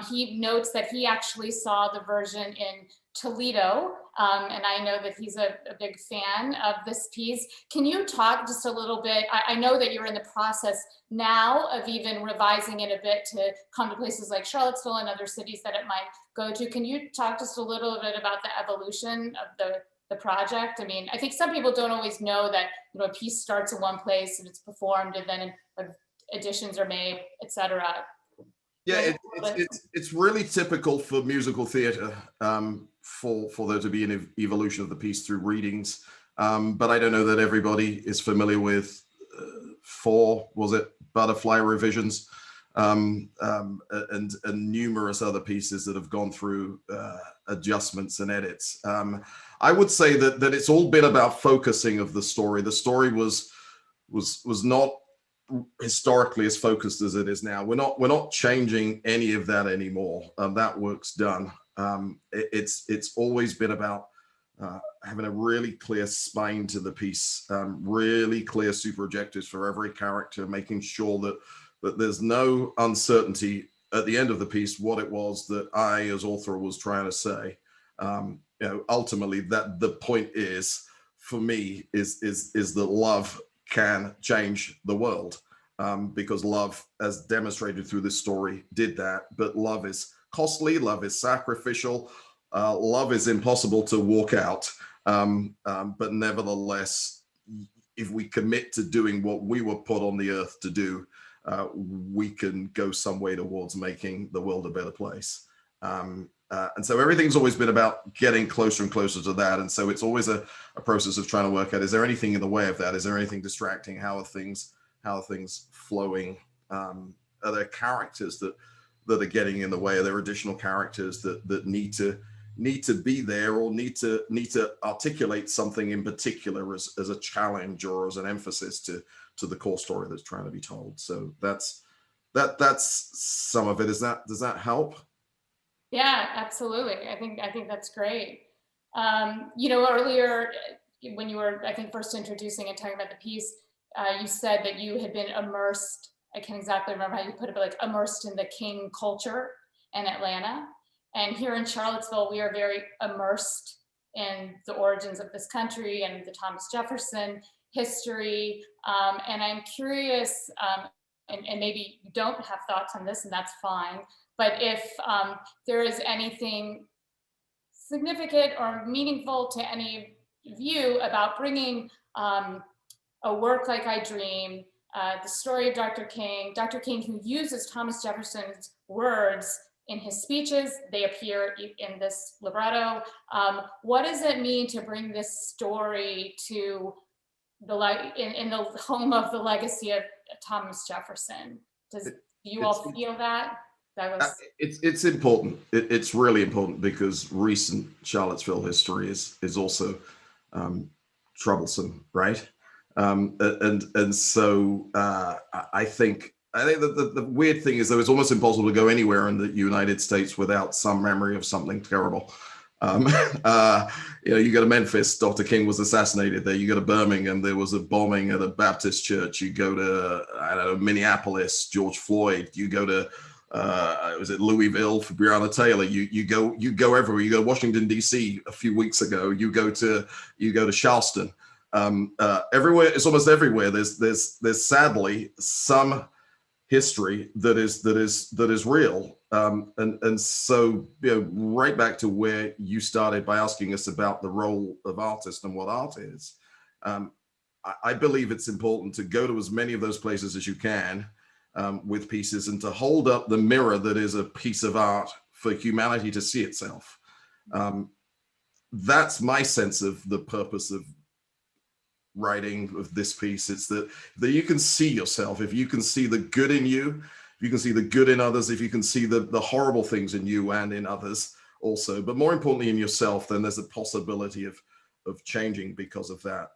He notes that he actually saw the version in Toledo, and I know that he's a big fan of this piece. Can you talk just a little bit? I know that you're in the process now of even revising it a bit to come to places like Charlottesville and other cities that it might go to. Can you talk just a little bit about the evolution of the project? I mean, I think some people don't always know that a piece starts in one place and it's performed, and then additions are made, etc. Yeah, it's really typical for musical theater for there to be an evolution of the piece through readings. But I don't know that everybody is familiar with 4, was it, butterfly revisions, and numerous other pieces that have gone through adjustments and edits. I would say that it's all been about focusing of the story. The story was not historically as focused as it is now. We're not changing any of that anymore. That work's done. It's always been about having a really clear spine to the piece, really clear super objectives for every character, making sure that there's no uncertainty at the end of the piece what it was that I, as author, was trying to say. Ultimately, that the point is, for me, is that love can change the world, because love, as demonstrated through this story, did that. But love is costly, love is sacrificial, love is impossible to walk out. But nevertheless, if we commit to doing what we were put on the earth to do, we can go some way towards making the world a better place. And so everything's always been about getting closer and closer to that. And so it's always a process of trying to work out, is there anything in the way of that? Is there anything distracting? How are things flowing? Are there characters that are getting in the way? Are there additional characters that need to be there, or need to articulate something in particular as a challenge or as an emphasis to the core story that's trying to be told? So that's some of it. Does that help? Yeah, absolutely. I think that's great. Earlier when you were, I think, first introducing and talking about the piece, you said that you had been immersed. I can't exactly remember how you put it, but like immersed in the King culture in Atlanta. And here in Charlottesville, we are very immersed in the origins of this country and the Thomas Jefferson history. And I'm curious, and maybe you don't have thoughts on this, and that's fine, but if there is anything significant or meaningful to any of you about bringing a work like I Dream, the story of Dr. King who uses Thomas Jefferson's words in his speeches, they appear in this libretto. What does it mean to bring this story to in the home of the legacy of Thomas Jefferson? Do you all feel that? It's important. It's really important, because recent Charlottesville history is also troublesome, right? And so I think that the weird thing is, though, it's almost impossible to go anywhere in the United States without some memory of something terrible. You go to Memphis, Dr. King was assassinated there. You go to Birmingham, there was a bombing at a Baptist church. You go to, I don't know, Minneapolis, George Floyd. You go to was it Louisville for Breonna Taylor? You go everywhere. You go to Washington D.C. a few weeks ago. You go to Charleston. Everywhere, it's almost everywhere. There's sadly some history that is real, And so, right back to where you started by asking us about the role of artists and what art is. I believe it's important to go to as many of those places as you can with pieces, and to hold up the mirror that is a piece of art for humanity to see itself. That's my sense of the purpose of writing of this piece. It's that you can see yourself, if you can see the good in you, if you can see the good in others, if you can see the horrible things in you and in others also, but more importantly in yourself, then there's a possibility of changing because of that.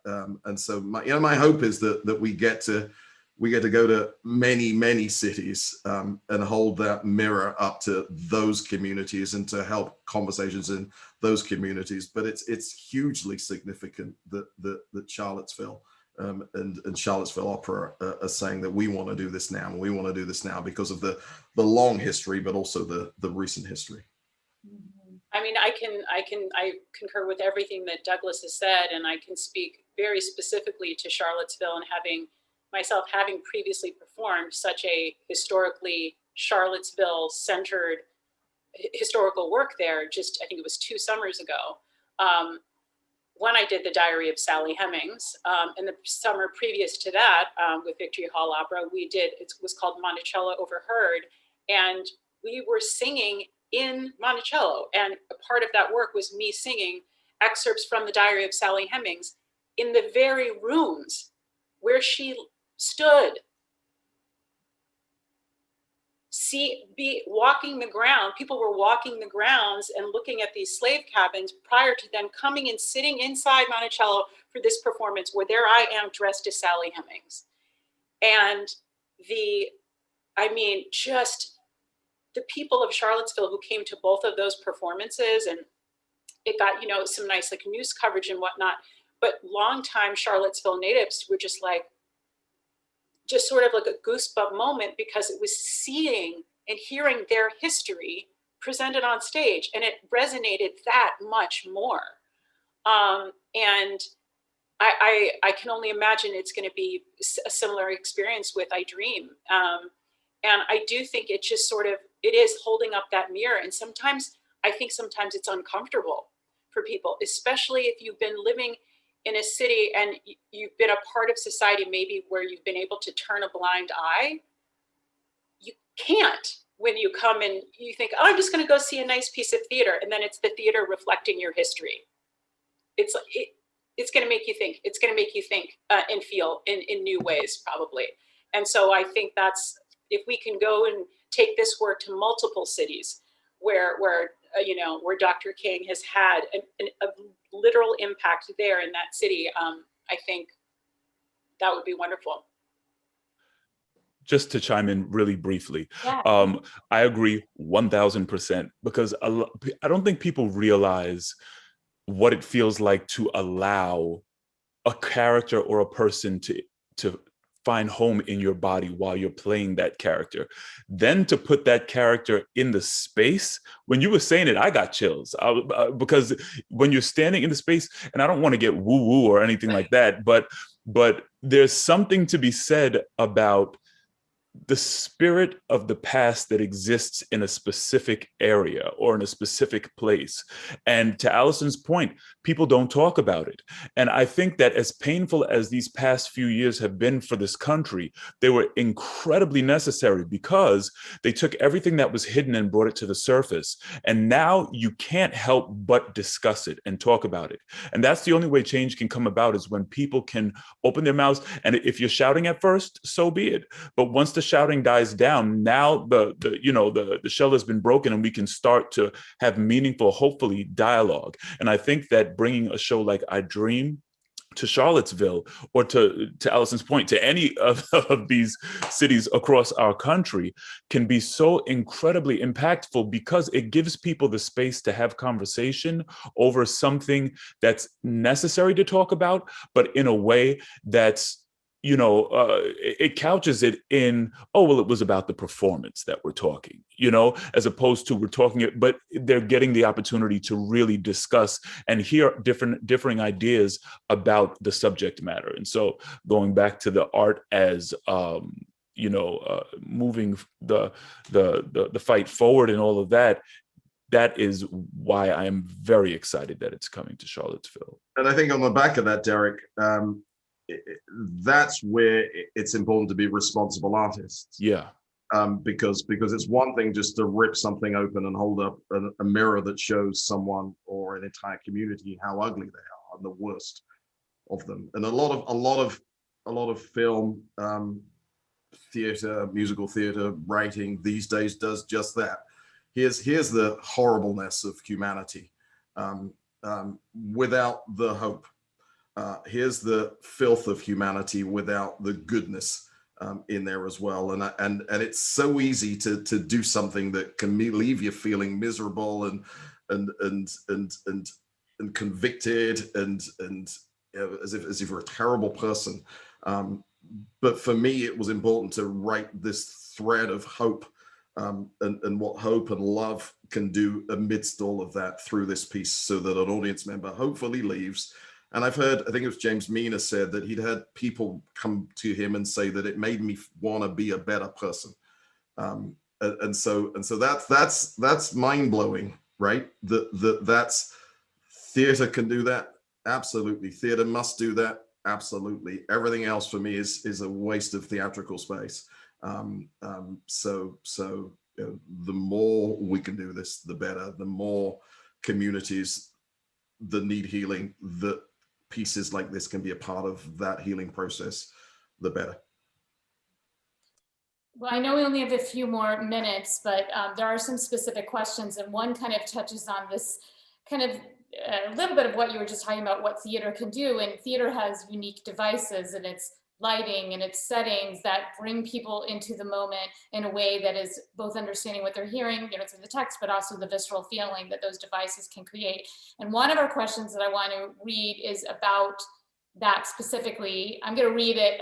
And so my hope is that we get to go to many cities and hold that mirror up to those communities and to help conversations in those communities. But it's hugely significant that Charlottesville and Charlottesville Opera are saying that we want to do this now, and we want to do this now because of the long history, but also the recent history. I mean, I concur with everything that Douglas has said, and I can speak very specifically to Charlottesville, and having previously performed such a historically Charlottesville-centered historical work there, I think it was 2 summers ago. When I did the Diary of Sally Hemings, and the summer previous to that, with Victory Hall Opera, it was called Monticello Overheard, and we were singing in Monticello, and a part of that work was me singing excerpts from the Diary of Sally Hemings in the very rooms where she stood. Walking the ground. People were walking the grounds and looking at these slave cabins prior to them coming and sitting inside Monticello for this performance, where there I am dressed as Sally Hemings. And just the people of Charlottesville who came to both of those performances, and it got, some nice news coverage and whatnot, but longtime Charlottesville natives were just sort of like a goosebump moment, because it was seeing and hearing their history presented on stage, and it resonated that much more. And I can only imagine it's going to be a similar experience with I Dream. And I do think it is holding up that mirror. And sometimes it's uncomfortable for people, especially if you've been living in a city and you've been a part of society maybe where you've been able to turn a blind eye. You can't when you come and you think, oh, I'm just going to go see a nice piece of theater, and then it's the theater reflecting your history. It's going to make you think. It's going to make you think and feel in new ways, probably. And so I think that's, if we can go and take this work to multiple cities where Dr. King has had a literal impact there in that city, I think that would be wonderful. Just to chime in really briefly, Yeah. I agree 1000%, because I don't think people realize what it feels like to allow a character or a person to find home in your body while you're playing that character. Then to put that character in the space, when you were saying it, I got chills, because when you're standing in the space, and I don't want to get woo-woo or anything like that, but there's something to be said about the spirit of the past that exists in a specific area or in a specific place. And to Alyson's point, people don't talk about it. And I think that as painful as these past few years have been for this country, they were incredibly necessary, because they took everything that was hidden and brought it to the surface. And now you can't help but discuss it and talk about it. And that's the only way change can come about, is when people can open their mouths. And if you're shouting at first, so be it. But once the shouting dies down, now the shell has been broken, and we can start to have meaningful, hopefully, dialogue. And I think that bringing a show like I Dream to Charlottesville, or to Alyson's point, to any of these cities across our country, can be so incredibly impactful, because it gives people the space to have conversation over something that's necessary to talk about, but in a way that's, it couches it in, oh, well, it was about the performance that we're talking, as opposed to we're talking it, but they're getting the opportunity to really discuss and hear differing ideas about the subject matter. And so going back to the art as, moving the fight forward and all of that. That is why I am very excited that it's coming to Charlottesville. And I think on the back of that, Derrick, that's where it's important to be responsible artists. Yeah. Because it's one thing just to rip something open and hold up a mirror that shows someone or an entire community how ugly they are and the worst of them. And a lot of film, theater, musical theater writing these days does just that. Here's the horribleness of humanity without the hope. Here's the filth of humanity without the goodness in there as well. And it's so easy to do something that can leave you feeling miserable and convicted and as if you're a terrible person. But for me, it was important to write this thread of hope and what hope and love can do amidst all of that through this piece, so that an audience member hopefully leaves. And I've heard, I think it was James Mina said that he'd had people come to him and say that it made me want to be a better person. And so that's mind blowing, right? That's theater can do that. Absolutely. Theater must do that. Absolutely. Everything else for me is a waste of theatrical space. So the more we can do this, the better. The more communities that need healing, that pieces like this can be a part of that healing process, the better. Well, I know we only have a few more minutes, but there are some specific questions, and one kind of touches on this kind of a little bit of what you were just talking about, what theater can do. And theater has unique devices and its lighting and its settings that bring people into the moment in a way that is both understanding what they're hearing, through the text, but also the visceral feeling that those devices can create. And one of our questions that I want to read is about that specifically. I'm going to read it,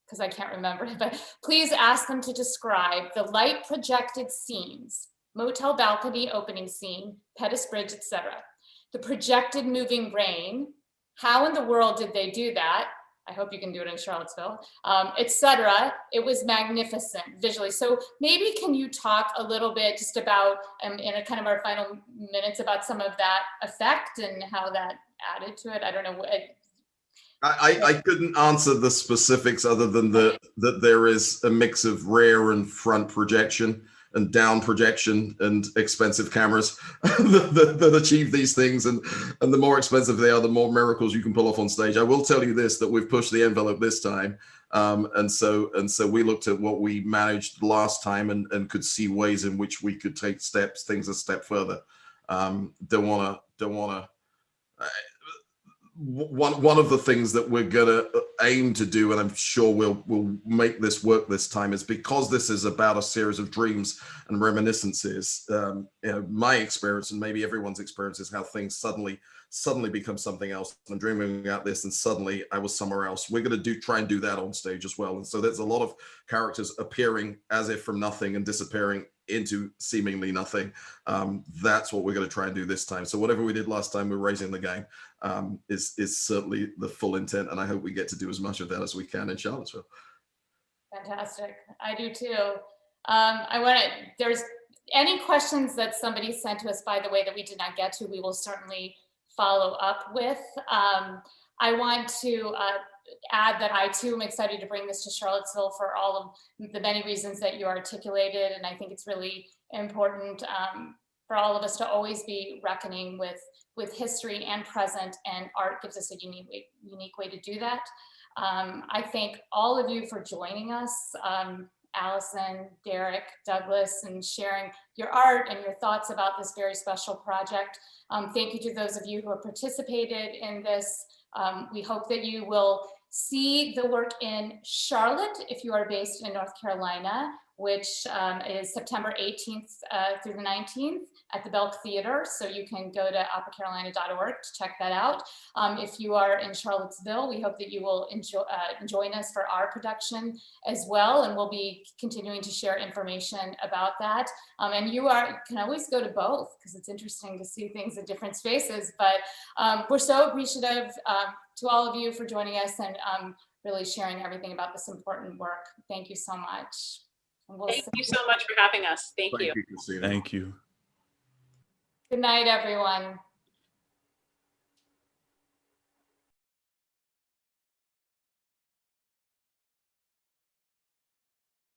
because I can't remember it, but please ask them to describe the light projected scenes, motel balcony opening scene, Pettus Bridge, etc. The projected moving rain, how in the world did they do that? I hope you can do it in Charlottesville, etc. It was magnificent visually. So maybe can you talk a little bit just about, in a kind of our final minutes, about some of that effect and how that added to it? I don't know. I couldn't answer the specifics other than that there is a mix of rear and front projection and down projection and expensive cameras that achieve these things. And the more expensive they are, the more miracles you can pull off on stage. I will tell you this, that we've pushed the envelope this time. And so we looked at what we managed last time and could see ways in which we could take things a step further. Don't wanna. One of the things that we're gonna aim to do, and I'm sure we'll make this work this time, is because this is about a series of dreams and reminiscences. My experience, and maybe everyone's experience, is how things suddenly become something else. I'm dreaming about this, and suddenly I was somewhere else. We're gonna try and do that on stage as well. And so there's a lot of characters appearing as if from nothing and disappearing into seemingly nothing. That's what we're going to try and do this time. So whatever we did last time, we're raising the game, is certainly the full intent. And I hope we get to do as much of that as we can in Charlottesville. Fantastic. I do too. There's any questions that somebody sent to us, by the way, that we did not get to, we will certainly follow up with. I want to add that I too am excited to bring this to Charlottesville for all of the many reasons that you articulated. And I think it's really important for all of us to always be reckoning with history and present, and art gives us a unique way to do that. I thank all of you for joining us, Alyson, Derrick, Douglas, and sharing your art and your thoughts about this very special project. Thank you to those of you who have participated in this. We hope that you will see the work in Charlotte if you are based in North Carolina, which is September 18th through the 19th at the Belk Theater. So you can go to operacarolina.org to check that out. If you are in Charlottesville, we hope that you will join us for our production as well. And we'll be continuing to share information about that. And you can always go to both, because it's interesting to see things in different spaces. But we're so appreciative to all of you for joining us, and really sharing everything about this important work. Thank you so much. And we'll Thank see you so much for having us. Thank you. Christina. Thank you. Good night, everyone.